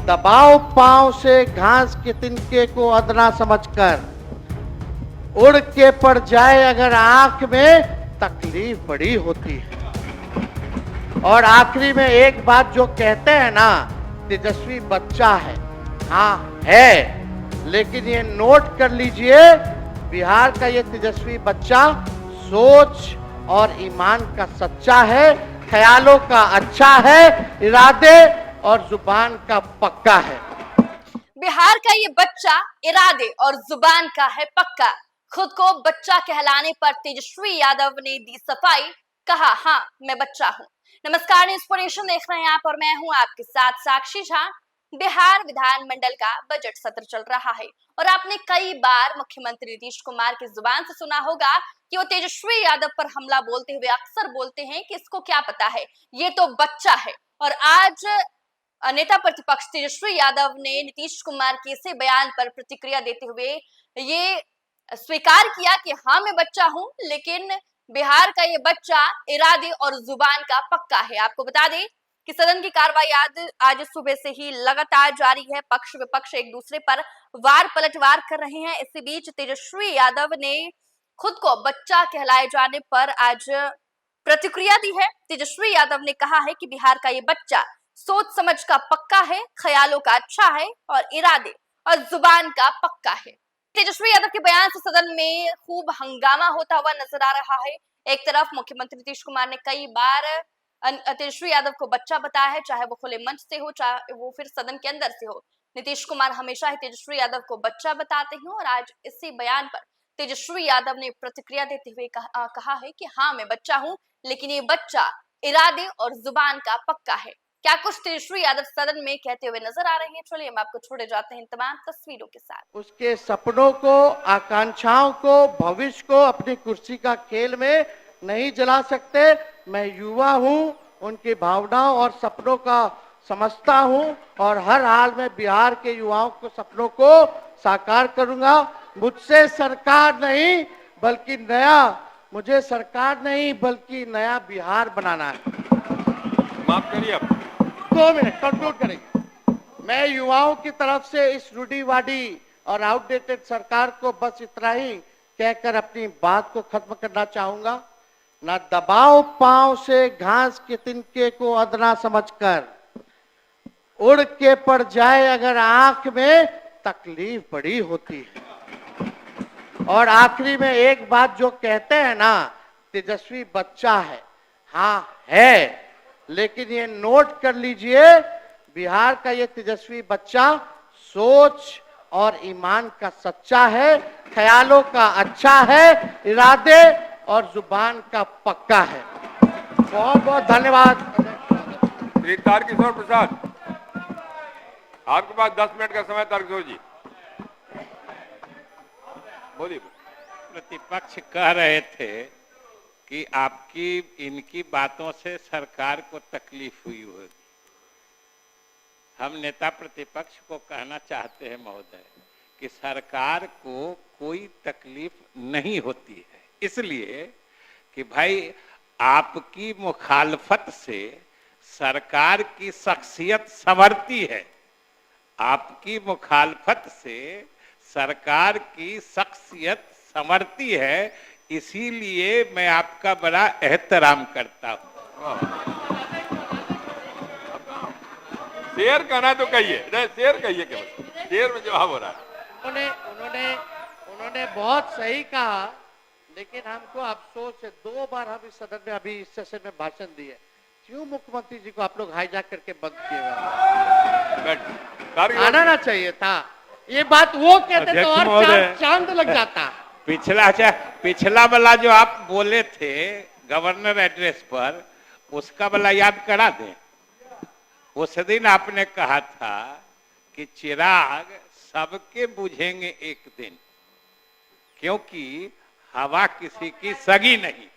दबाव पांव से घास के तिनके को अदना समझकर उड़ के पड़ जाए अगर आंख में तकलीफ बड़ी होती है। और आखिरी में एक बात जो कहते हैं ना, तेजस्वी बच्चा है, हाँ है, लेकिन ये नोट कर लीजिए, बिहार का ये तेजस्वी बच्चा सोच और ईमान का सच्चा है, ख्यालों का अच्छा है, इरादे और जुबान का पक्का है। बिहार का ये बच्चा इरादे और जुबान का है पक्का। खुद को बच्चा कहलाने पर तेजस्वी यादव ने दी सफाई, कहा हाँ मैं बच्चा हूँ। नमस्कार, इंस्पिरेशन देख रहे हैं आप और मैं हूँ आपके साथ साक्षी झा। बिहार विधानमंडल का बजट सत्र चल रहा है और आपने कई बार मुख्यमंत्री नीतीश कुमार की जुबान से सुना होगा कि वो तेजस्वी यादव पर हमला बोलते हुए अक्सर बोलते हैं कि इसको क्या पता है, ये तो बच्चा है। और आज नेता प्रतिपक्ष तेजस्वी यादव ने नीतीश कुमार के इसे बयान पर प्रतिक्रिया देते हुए ये स्वीकार किया कि हाँ मैं बच्चा हूं, लेकिन बिहार का ये बच्चा इरादे और जुबान का पक्का है। आपको बता दें कि सदन की कार्रवाई आज सुबह से ही लगातार जारी है। पक्ष विपक्ष एक दूसरे पर वार पलटवार कर रहे हैं। इसी बीच तेजस्वी यादव ने खुद को बच्चा कहलाए जाने पर आज प्रतिक्रिया दी है। तेजस्वी यादव ने कहा है कि बिहार का ये बच्चा सोच समझ का पक्का है, ख्यालों का अच्छा है और इरादे और जुबान का पक्का है। तेजस्वी यादव के बयान से सदन में खूब हंगामा होता हुआ नजर आ रहा है। एक तरफ मुख्यमंत्री नीतीश कुमार ने कई बार तेजस्वी यादव को बच्चा बताया है, चाहे वो खुले मंच से हो, चाहे वो फिर सदन के अंदर से हो। नीतीश कुमार हमेशा ही तेजस्वी यादव को बच्चा बताते हैं और आज इसी बयान पर तेजस्वी यादव ने प्रतिक्रिया देते हुए कहा है कि हाँ मैं बच्चा हूं, लेकिन ये बच्चा इरादे और जुबान का पक्का है। क्या कुछ तेजस्वी यादव सदन में कहते हुए नजर आ रहे हैं, चलिए हम आपको छोड़े जाते हैं तमाम तस्वीरों के साथ। उसके सपनों को, आकांक्षाओं को, भविष्य को अपनी कुर्सी का खेल में नहीं जला सकते। मैं युवा हूं, उनकी भावनाओं और सपनों का समझता हूं और हर हाल में बिहार के युवाओं को सपनों को साकार करूंगा। मुझसे सरकार नहीं बल्कि नया, मुझे सरकार नहीं बल्कि नया बिहार बनाना है। माफ करिए आप 2 मिनट कंक्लूड करेंगे। मैं युवाओं की तरफ से इस रूढ़िवादी और आउटडेटेड सरकार को बस इतना ही कहकर अपनी बात को खत्म करना चाहूंगा। ना दबाव पांव से घास के तिनके को अदना समझकर उड़ के पड़ जाए अगर आंख में तकलीफ बड़ी होती है। और आखिरी में एक बात जो कहते हैं ना, तेजस्वी बच्चा है, हाँ है, लेकिन ये नोट कर लीजिए, बिहार का ये तेजस्वी बच्चा सोच और ईमान का सच्चा है, ख्यालों का अच्छा है, इरादे और जुबान का पक्का है। बहुत बहुत धन्यवाद। श्री तारकिशोर प्रसाद, आपके पास 10 मिनट का समय। तारकिशोर जी बोलिए। प्रतिपक्ष कह रहे थे कि आपकी इनकी बातों से सरकार को तकलीफ हुई होगी। हम नेता प्रतिपक्ष को कहना चाहते हैं महोदय कि सरकार को कोई तकलीफ नहीं होती है, इसलिए कि भाई आपकी मुखालफत से सरकार की शख्सियत संवरती है। आपकी मुखालफत से सरकार की शख्सियत संवरती है, इसीलिए मैं आपका बड़ा एहतराम करता हूं। शेर कहना तो कहिए, शेर कहिए, केवल शेर में जवाब हो रहा है। उन्होंने बहुत सही कहा, लेकिन हमको अफसोस है 2 बार हम इस सदन में अभी इस सेशन में भाषण दिए, क्यों मुख्यमंत्री जी को आप लोग हाईजैक करके बंद किए हुए? आना ना चाहिए था। ये बात वो कहते तो और चांद लग जाता। पिछला वाला जो आप बोले थे गवर्नर एड्रेस पर, उसका वाला याद करा दें। उस दिन आपने कहा था कि चिराग सबके बुझेंगे एक दिन, क्योंकि हवा किसी की सगी नहीं।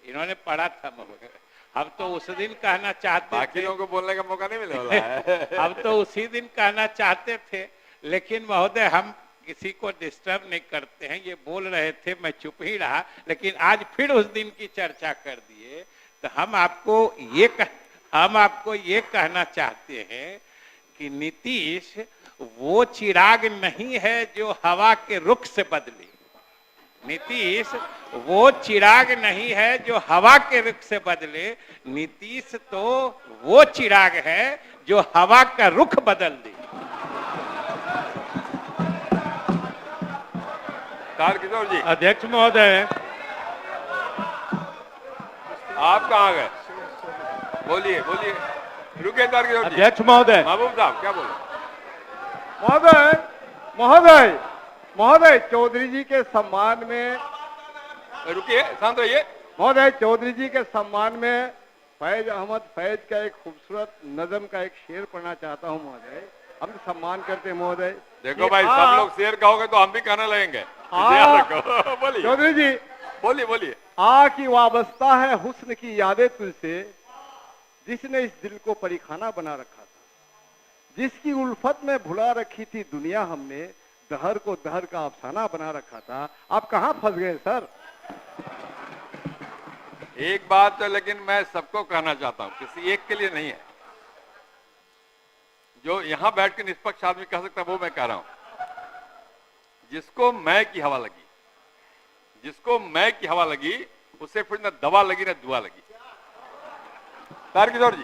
इन्होंने पढ़ा था महोदय। हम तो उस दिन कहना चाहते बाकी लोगों को बोलने का मौका नहीं मिले वाला है। हम तो उसी दिन कहना चाहते थे, लेकिन महोदय हम किसी को डिस्टर्ब नहीं करते हैं। ये बोल रहे थे, मैं चुप ही रहा, लेकिन आज फिर उस दिन की चर्चा कर दिए। तो हम आपको ये कहना चाहते हैं कि नीतीश वो चिराग नहीं है जो हवा के रुख से बदली। नीतीश वो चिराग नहीं है जो हवा के रुख से बदले। नीतीश तो वो चिराग है जो हवा का रुख बदल दे। तारकिशोर जी, अध्यक्ष महोदय, आप कहाँ गए? बोलिए बोलिए, रुकिए तारकिशोर जी। अध्यक्ष महोदय, महबूब साहब क्या बोले? महोदय महोदय महोदय चौधरी जी के सम्मान में, रुकिए, शांत रहिए। महोदय चौधरी जी के सम्मान में फैज अहमद फैज का एक खूबसूरत नज़म का एक शेर पढ़ना चाहता हूं महोदय। हम सम्मान करते हैं महोदय। देखो भाई, सब लोग शेर कहोगे तो हम भी कहने लगेंगे, इसे याद रखो। बोलिए चौधरी जी, बोलिए बोलिए। की वाबस्ता है हुस्न की यादें तुझसे, जिसने इस दिल को परिखाना बना रखा था, जिसकी उल्फत में भुला रखी थी दुनिया हमने, दहर को दहर का अफसाना बना रखा था। आप कहां फंस गए सर? एक बात है, लेकिन मैं सबको कहना चाहता हूं, किसी एक के लिए नहीं है। जो यहां बैठ के निष्पक्ष आदमी कह सकता है वो मैं कह रहा हूं। जिसको मैं की हवा लगी, जिसको मैं की हवा लगी, उसे फिर न दवा लगी न दुआ लगी। तारकिशोर जी।